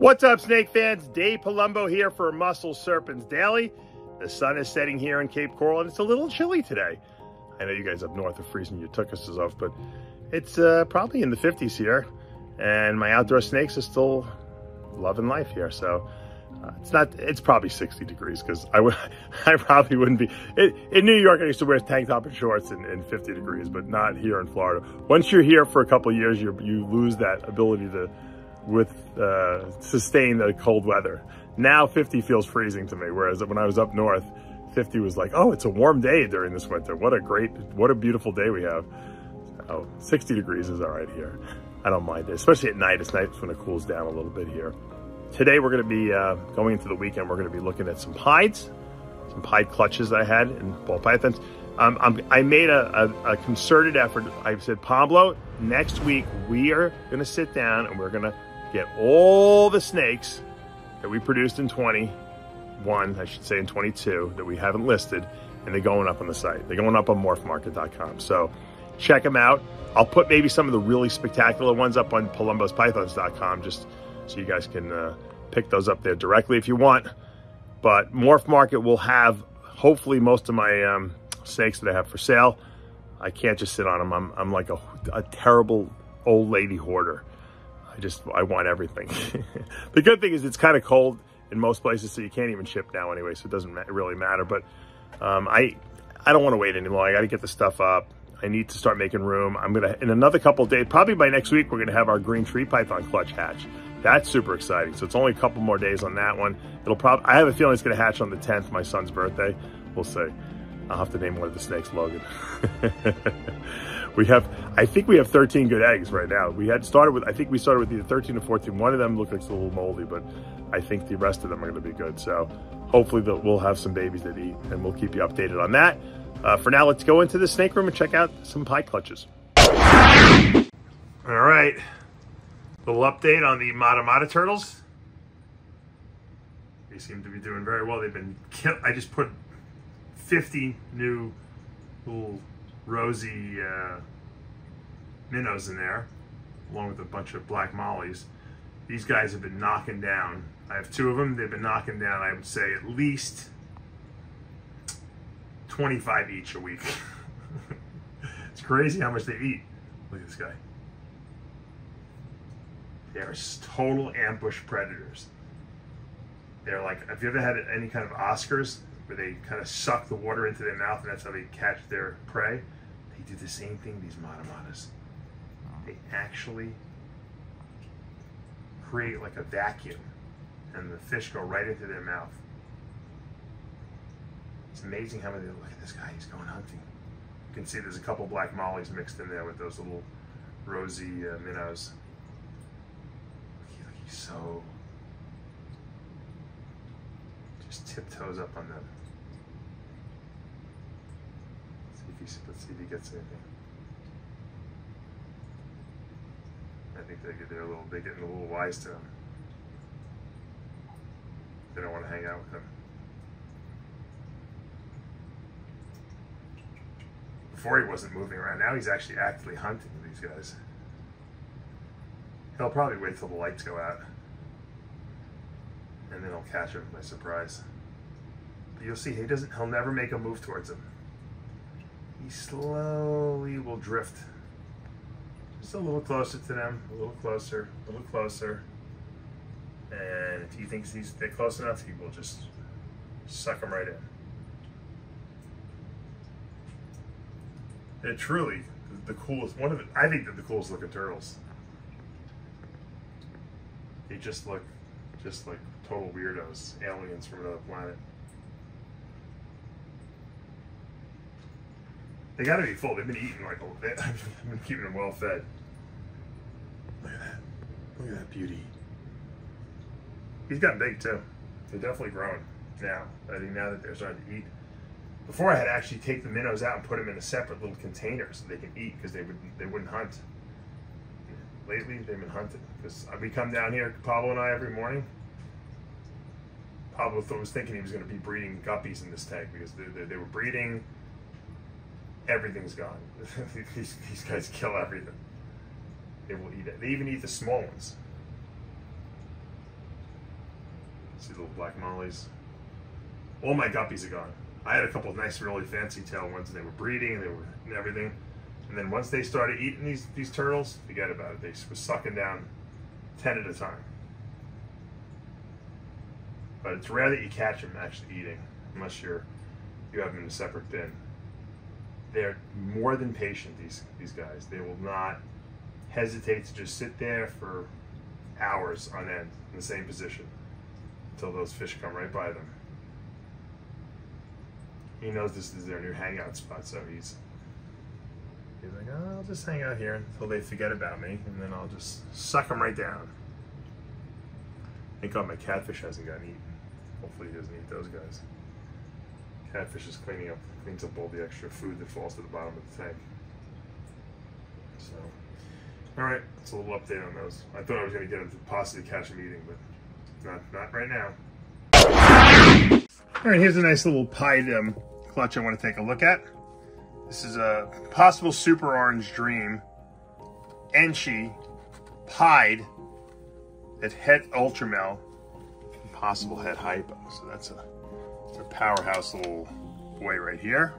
What's up, snake fans? Dave Palumbo here for Muscle Serpents Daily. The sun is setting here in Cape Coral, and it's a little chilly today. I know you guys up north are freezing your tuchuses off, but it's probably in the 50s here, and my outdoor snakes are still loving life here. So it's probably 60 degrees because I probably wouldn't be. In New York, I used to wear tank top and shorts in 50 degrees, but not here in Florida. Once you're here for a couple of years, you lose that ability to sustain the cold weather. Now 50 feels freezing to me, whereas when I was up north, 50 was like, oh, it's a warm day during this winter. What a beautiful day we have. So 60 degrees is all right here. I don't mind it, especially at night. It's nice when it cools down a little bit here. Today we're going to be going into the weekend. We're going to be looking at some pieds, some pied clutches I had in Boelens Pythons. I made a concerted effort. I said, Pablo, next week we are going to sit down and we're going to get all the snakes that we produced in 21, I should say in 22, that we haven't listed, and they're going up on the site. They're going up on morphmarket.com. So check them out. I'll put maybe some of the really spectacular ones up on PalumbosPythons.com just so you guys can pick those up there directly if you want. But Morph Market will have hopefully most of my snakes that I have for sale. I can't just sit on them. I'm like a terrible old lady hoarder. I want everything. The good thing is it's kind of cold in most places, so you can't even ship now anyway, so it doesn't really matter. But I don't want to wait anymore. I got to get the stuff up. I need to start making room. I'm gonna, in another couple of days, probably by next week, we're gonna have our green tree python clutch hatch. That's super exciting. So it's only a couple more days on that one. I have a feeling it's gonna hatch on the 10th, my son's birthday. We'll see. I'll have to name one of the snakes Logan. I think we have 13 good eggs right now. I think we started with either 13 or 14. One of them looked like it's a little moldy, but I think the rest of them are gonna be good. So hopefully we'll have some babies that eat, and we'll keep you updated on that. For now, let's go into the snake room and check out some pied clutches. All right, little update on the Mata turtles. They seem to be doing very well. They've been killed. I just put 50 new little rosy minnows in there, along with a bunch of black mollies. These guys have been knocking down. I have 2 of them. They've been knocking down, I would say, at least 25 each a week. It's crazy how much they eat. Look at this guy. They're total ambush predators. They're like, have you ever had any kind of Oscars where they kind of suck the water into their mouth and that's how they catch their prey? They do the same thing, these Mata. They actually create like a vacuum and the fish go right into their mouth. It's amazing how many, look at this guy, he's going hunting. You can see there's a couple black mollies mixed in there with those little rosy minnows. Look, he's so, just tiptoes up on them. Let's see if he gets anything. I think they're getting a little wise to him. They don't want to hang out with him. Before he wasn't moving around. Now he's actually actively hunting these guys. He'll probably wait till the lights go out, and then he'll catch him by surprise. But you'll see he'll never make a move towards him. He slowly will drift just a little closer to them, a little closer, and if he thinks they're close enough, he will just suck them right in. They're truly the coolest, I think they're the coolest looking turtles. They just look like total weirdos, aliens from another planet. They gotta be full. They've been eating like I've been keeping them well fed. Look at that. Look at that beauty. He's gotten big too. They're definitely growing now. I think now that they're starting to eat. Before I had to actually take the minnows out and put them in a separate little container so they can eat because they wouldn't hunt. Lately they've been hunting because we come down here, Pablo and I, every morning. Pablo was thinking he was going to be breeding guppies in this tank because they were breeding. Everything's gone. These guys kill everything. They will eat it. They even eat the small ones. See the little black mollies. All my guppies are gone. I had a couple of nice, really fancy tail ones, and they were breeding, and everything. And then once they started eating these turtles, forget about it. They were sucking down 10 at a time. But it's rare that you catch them actually eating, unless you have them in a separate bin. They're more than patient, these guys. They will not hesitate to just sit there for hours on end in the same position until those fish come right by them. He knows this is their new hangout spot, so he's like, oh, I'll just hang out here until they forget about me, and then I'll just suck them right down. Thank God my catfish hasn't gotten eaten. Hopefully he doesn't eat those guys. Catfish is cleans up all the extra food that falls to the bottom of the tank. So, all right, it's a little update on those. I thought I was going to get them to possibly catch them eating, but not right now. All right, here's a nice little pied clutch I want to take a look at. This is a possible super orange dream Enchi pied at het ultramel, possible het hypo. So it's a powerhouse little boy right here,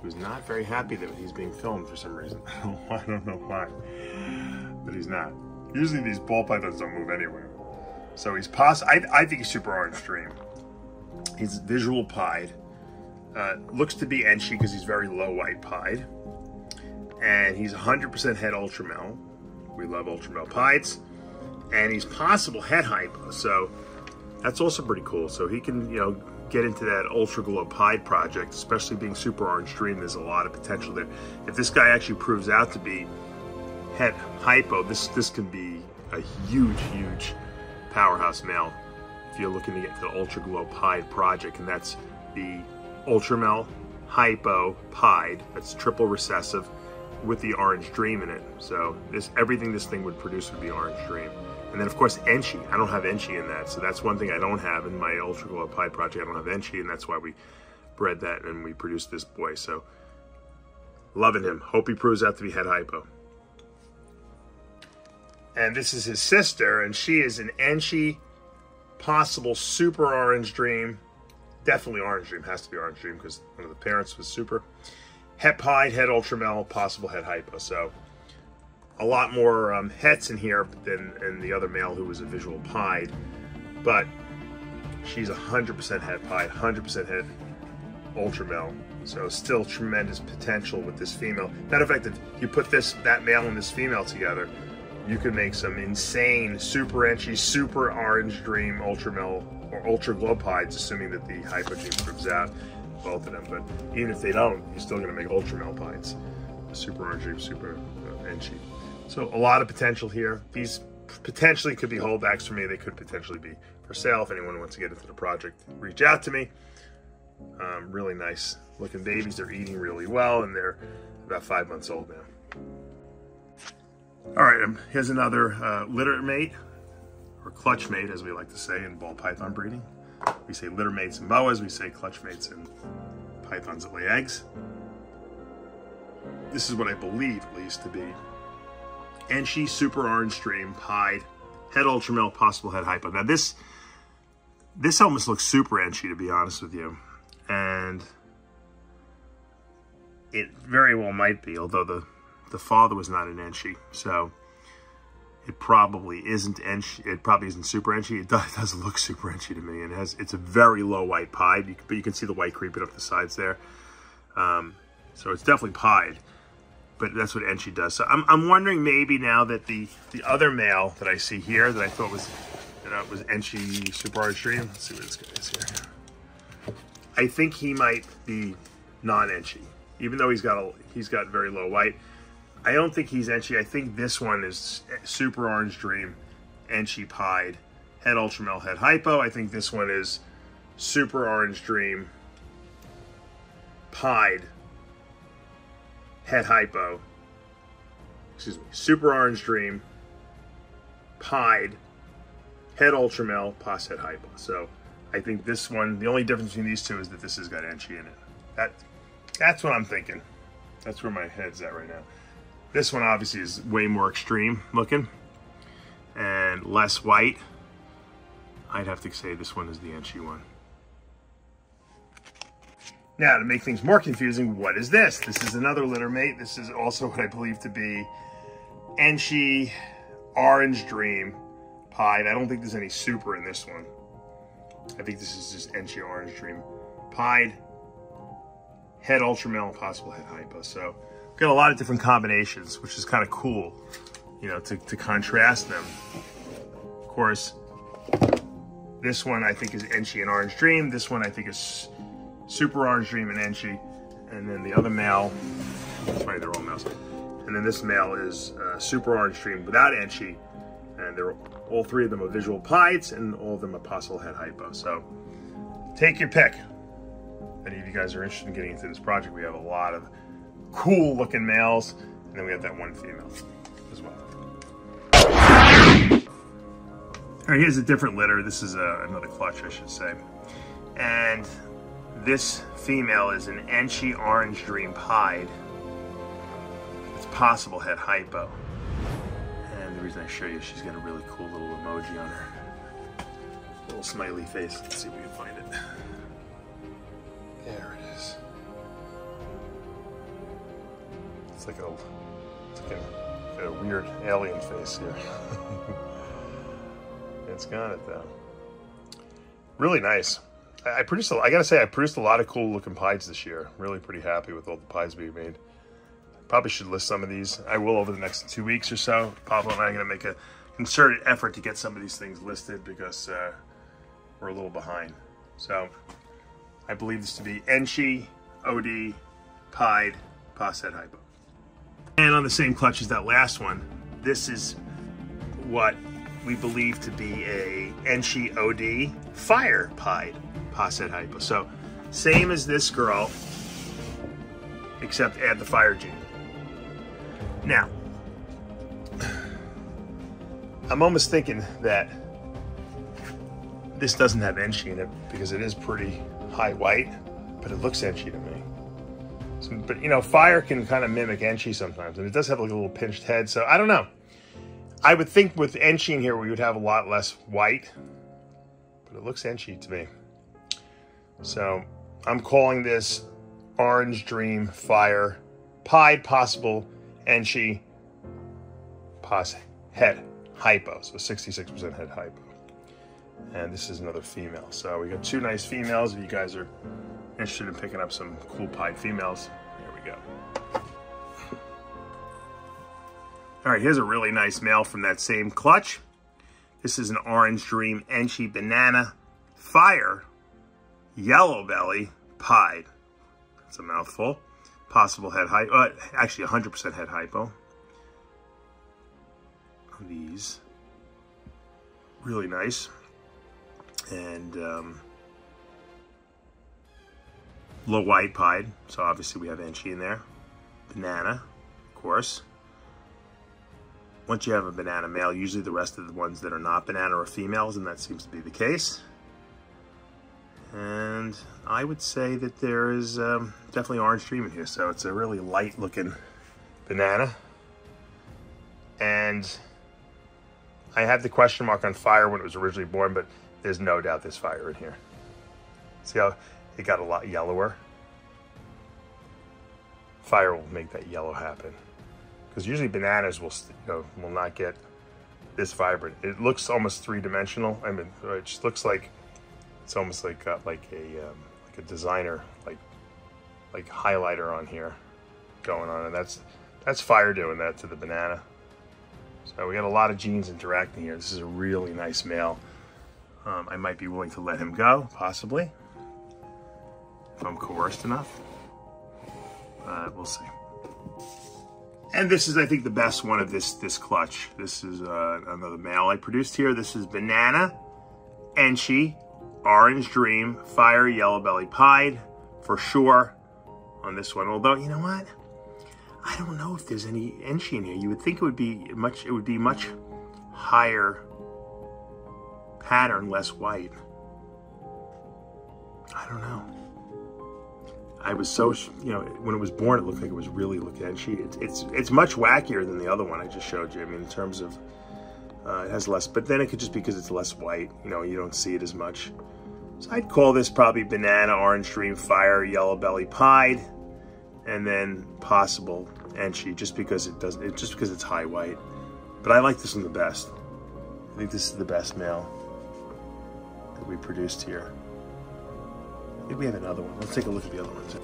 who's not very happy that he's being filmed for some reason. I don't know why, but he's not. Usually these ball pythons don't move anywhere. So he's I think he's super orange dream. He's visual pied. Looks to be Enchi because he's very low white pied. And he's 100% het ultramel. We love ultramel pieds. And he's possible het hypo. So that's also pretty cool. So he can, get into that ultra glow pied project, especially being super orange dream. There's a lot of potential there. If this guy actually proves out to be het hypo, this can be a huge powerhouse male if you're looking to get to the ultra glow pied project. And that's the ultramel hypo pied. That's triple recessive with the orange dream in it. So everything this thing would produce would be orange dream. And then of course Enchi. I don't have Enchi in that, so that's one thing I don't have in my ultra glow pied project. I don't have Enchi, and that's why we bred that and we produced this boy. So loving him. Hope he proves out to be het hypo. And this is his sister, and she is an Enchi possible super orange dream. Definitely orange dream, has to be orange dream because one of the parents was super. Het pied, het ultramel, possible het hypo. So a lot more hets in here than in the other male who was a visual pied. But she's 100% het pied, 100% het ultramel. So still tremendous potential with this female. Matter of fact, if you put that male and this female together, you could make some insane super Enchi, super orange dream ultramel or ultra glow pieds, assuming that the hypo gene proves out, both of them. But even if they don't, you're still going to make ultramel pieds, super orange dream, super Enchi. So a lot of potential here. These potentially could be holdbacks for me. They could potentially be for sale. If anyone wants to get into the project, reach out to me. Really nice looking babies. They're eating really well, and they're about 5 months old now. All right, here's another litter mate, or clutch mate, as we like to say in ball python breeding. We say litter mates and boas. We say clutch mates and pythons that lay eggs. This is what I believe, at least, to be Enchi super orange dream pied, het ultramel, possible het hypo. Now this almost looks super Enchi, to be honest with you, and it very well might be, although the father was not an Enchi, so it probably isn't Enchi. It probably isn't super Enchi. It does look super Enchi to me, and it's a very low white pied, but you can see the white creeping up the sides there. So it's definitely pied. But that's what Enchi does. So I'm wondering maybe now that the other male that I see here that I thought was Enchi super orange dream. Let's see what this guy is here. I think he might be non-Enchi, even though he's got very low white. I don't think he's Enchi. I think this one is super orange dream, Enchi pied, het ultramel, het hypo. I think this one is super orange dream, pied, het hypo, excuse me, super orange dream, pied, het ultramel, pos het hypo. So I think this one, the only difference between these two is that this has got Enchi in it. That's what I'm thinking. That's where my head's at right now. This one obviously is way more extreme looking and less white. I'd have to say this one is the Enchi one. Now, to make things more confusing, what is this? This is another litter mate. This is also what I believe to be Enchi Orange Dream Pied. I don't think there's any super in this one. I think this is just Enchi Orange Dream Pied. Head ultra male and possible head hypo. So we've got a lot of different combinations, which is kind of cool, you know, to contrast them. Of course, this one I think is Enchi and Orange Dream. This one I think is Super Orange Dream and Enchi. And then the other male, that's funny, they're all males. And then this male is Super Orange Dream without Enchi. And they're all three of them are visual pieds, and all of them are possible head hypo. So take your pick. If any of you guys are interested in getting into this project, we have a lot of cool looking males, and then we have that one female as well. All right, here's a different litter. This is another clutch, I should say. And this female is an Enchi Orange Dream Pied. It's possible head hypo. And the reason I show you, she's got a really cool little emoji on her. Little smiley face. Let's see if we can find it. There it is. It's like a weird alien face here. It's got it though. Really nice. I gotta say, I produced a lot of cool looking pieds this year. Really pretty happy with all the pieds we made. Probably should list some of these. I will over the next 2 weeks or so. Pablo and I are gonna make a concerted effort to get some of these things listed because we're a little behind. So I believe this to be Enchi, OD, Pied, Pos head hypo. And on the same clutch as that last one, this is what we believe to be a Enchi OD Fire Pied Pos head hypo. So same as this girl, except add the fire gene. Now, I'm almost thinking that this doesn't have Enchi in it because it is pretty high white, but it looks Enchi to me. So, but you know, fire can kind of mimic Enchi sometimes, and it does have like a little pinched head, so I don't know. I would think with Enchi in here we would have a lot less white, but it looks Enchi to me. So I'm calling this Orange Dream Fire Pied Possible Enchi Pos head hypo, so 66% head hypo. And this is another female. So we got two nice females. If you guys are interested in picking up some cool pied females, there we go. All right, here's a really nice male from that same clutch. This is an Orange Dream Enchi Banana Fire Yellow Belly Pied. That's a mouthful. Possible head hypo, actually 100% head hypo. These, really nice. And low white pied, so obviously we have Enchi in there. Banana, of course. Once you have a banana male, usually the rest of the ones that are not banana are females, and that seems to be the case. And I would say that there is definitely Orange Dream in here, so it's a really light looking banana. And I had the question mark on fire when it was originally born, but there's no doubt there's fire in here. See how it got a lot yellower? Fire will make that yellow happen. Because usually bananas will not get this vibrant. It looks almost three-dimensional. I mean, it just looks like it's almost like got like a designer like highlighter on here going on, and that's fire doing that to the banana. So we got a lot of genes interacting here. This is a really nice male. I might be willing to let him go, possibly, if I'm coerced enough. We'll see. And this is, I think, the best one of this clutch. This is another male I produced here. This is Banana, Enchi, Orange Dream, Fire, Yellow Belly Pied, for sure on this one. Although, you know what? I don't know if there's any Enchi in here. You would think it would be much higher pattern, less white. I don't know. I was so, when it was born, it looked like it was really looking Enchi. It's much wackier than the other one I just showed you. I mean, in terms of It has less, but then it could just be because it's less white. You know, you don't see it as much. So I'd call this probably banana, orange dream, fire, yellow belly, pied, and then possible Enchi, just because it's high white. But I like this one the best. I think this is the best male that we produced here. Maybe we have another one. Let's take a look at the other ones.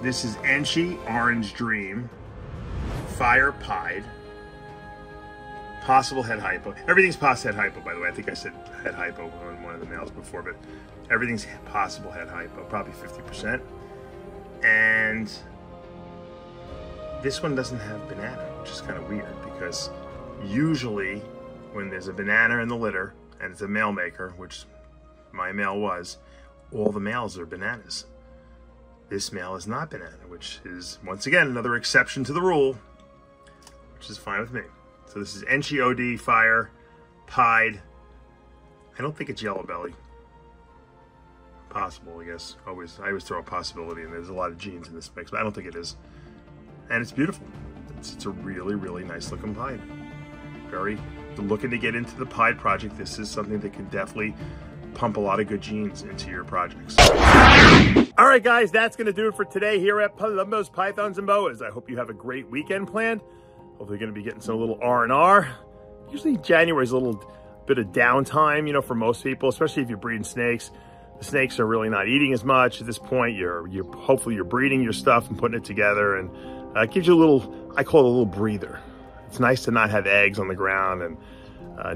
This is Enchi, orange dream, fire, pied. Possible head hypo. Everything's past head hypo, by the way. I think I said head hypo on one of the males before, but everything's possible head hypo, probably 50%. And this one doesn't have banana, which is kind of weird because usually when there's a banana in the litter and it's a male maker, which my male was, all the males are bananas. This male is not banana, which is, once again, another exception to the rule, which is fine with me. So this is Enchi OD, fire, pied. I don't think it's yellow belly. Possible, I guess. I always throw a possibility, and there's a lot of genes in this mix, but I don't think it is. And it's beautiful. It's a really, really nice looking pied. Very looking to get into the pied project. This is something that can definitely pump a lot of good genes into your projects. All right, guys, that's going to do it for today here at Boelens Pythons and Boas. I hope you have a great weekend planned. Hopefully going to be getting some little R&R. Usually January is a little bit of downtime, you know, for most people, especially if you're breeding snakes. The snakes are really not eating as much at this point. Hopefully you're breeding your stuff and putting it together, and it gives you a little, I call it a little breather. It's nice to not have eggs on the ground and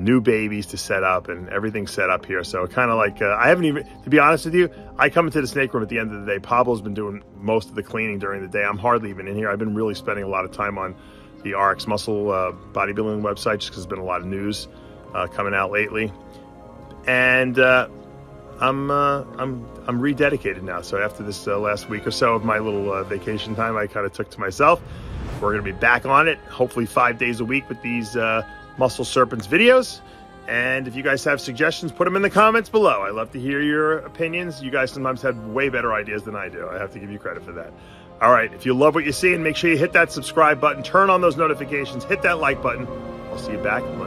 new babies to set up and everything set up here. So kind of like, I haven't even, to be honest with you, I come into the snake room at the end of the day. Pablo's been doing most of the cleaning during the day. I'm hardly even in here. I've been really spending a lot of time on the RX Muscle bodybuilding website, just because there's been a lot of news coming out lately, and I'm rededicated now. So after this last week or so of my little vacation time, I kind of took to myself. We're going to be back on it, hopefully 5 days a week with these Muscle Serpents videos. And if you guys have suggestions, put them in the comments below. I love to hear your opinions. You guys sometimes have way better ideas than I do. I have to give you credit for that. All right, if you love what you see, and make sure you hit that subscribe button, turn on those notifications, hit that like button. I'll see you back Monday.